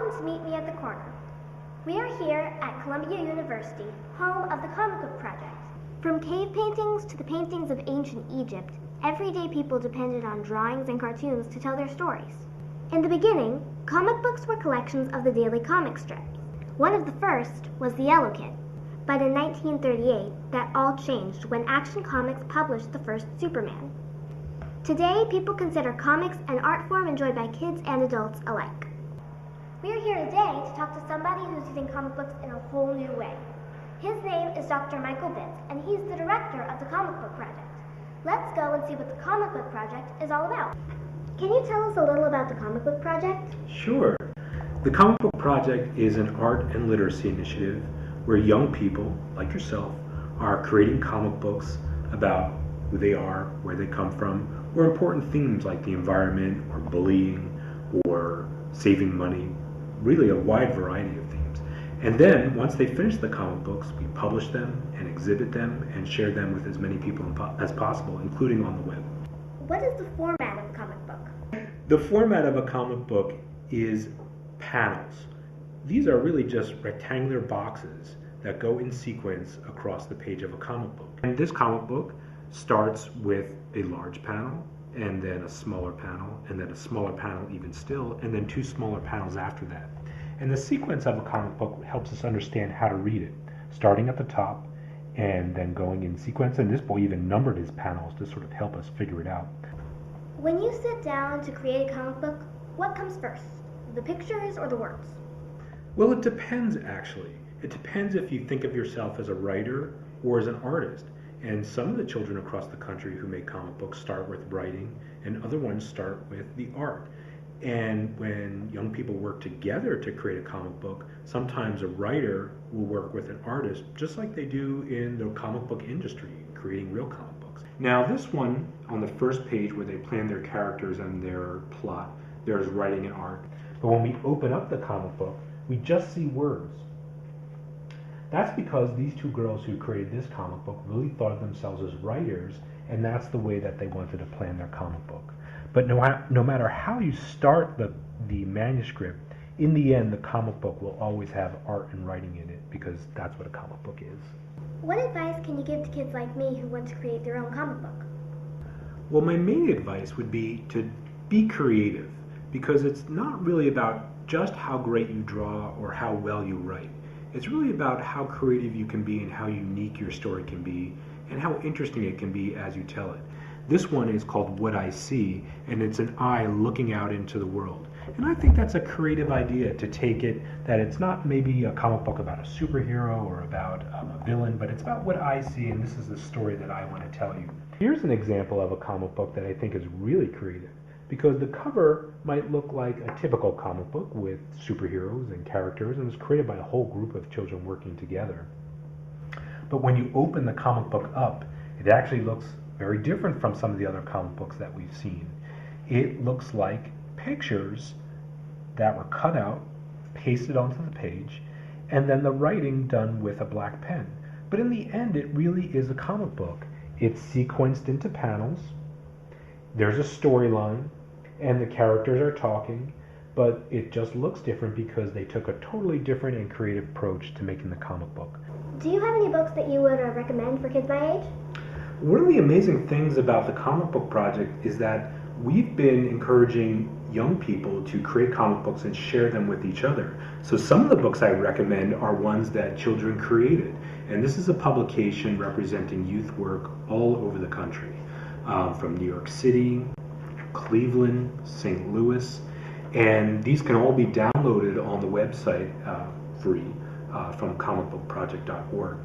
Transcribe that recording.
Welcome to Meet Me at the Corner. We are here at Columbia University, home of the Comic Book Project. From cave paintings to the paintings of ancient Egypt, everyday people depended on drawings and cartoons to tell their stories. In the beginning, comic books were collections of the daily comic strips. One of the first was The Yellow Kid. But in 1938, that all changed when Action Comics published the first Superman. Today, people consider comics an art form enjoyed by kids and adults alike. We are here today to talk to somebody who's using comic books in a whole new way. His name is Dr. Michael Bitz, and he's the director of the Comic Book Project. Let's go and see what the Comic Book Project is all about. Can you tell us a little about the Comic Book Project? Sure. The Comic Book Project is an art and literacy initiative where young people, like yourself, are creating comic books about who they are, where they come from, or important themes like the environment, or bullying, or saving money, really a wide variety of themes. And then, once they finish the comic books, we publish them and exhibit them and share them with as many people as possible, including on the web. What is the format of a comic book? The format of a comic book is panels. These are really just rectangular boxes that go in sequence across the page of a comic book. And this comic book starts with a large panel, and then a smaller panel, and then a smaller panel even still, and then two smaller panels after that. And the sequence of a comic book helps us understand how to read it, starting at the top and then going in sequence. And this boy even numbered his panels to sort of help us figure it out. When you sit down to create a comic book, what comes first, the pictures or the words? Well, it depends actually. It depends if you think of yourself as a writer or as an artist. And some of the children across the country who make comic books start with writing, and other ones start with the art. And when young people work together to create a comic book, sometimes a writer will work with an artist, just like they do in the comic book industry, creating real comic books. Now this one, on the first page where they plan their characters and their plot, there's writing and art. But when we open up the comic book, we just see words. That's because these two girls who created this comic book really thought of themselves as writers, and that's the way that they wanted to plan their comic book. But no matter how you start the manuscript, in the end the comic book will always have art and writing in it, because that's what a comic book is. What advice can you give to kids like me who want to create their own comic book? Well, my main advice would be to be creative, because it's not really about just how great you draw or how well you write. It's really about how creative you can be and how unique your story can be and how interesting it can be as you tell it. This one is called What I See, and it's an eye looking out into the world. And I think that's a creative idea, to take it that it's not maybe a comic book about a superhero or about a villain, but it's about what I see, and this is the story that I want to tell you. Here's an example of a comic book that I think is really creative, because the cover might look like a typical comic book with superheroes and characters, and it was created by a whole group of children working together. But when you open the comic book up, it actually looks very different from some of the other comic books that we've seen. It looks like pictures that were cut out, pasted onto the page, and then the writing done with a black pen. But in the end, it really is a comic book. It's sequenced into panels. There's a storyline, and the characters are talking, but it just looks different because they took a totally different and creative approach to making the comic book. Do you have any books that you would recommend for kids my age? One of the amazing things about the Comic Book Project is that we've been encouraging young people to create comic books and share them with each other. So some of the books I recommend are ones that children created, and this is a publication representing youth work all over the country. From New York City, Cleveland, St. Louis, and these can all be downloaded on the website free from comicbookproject.org.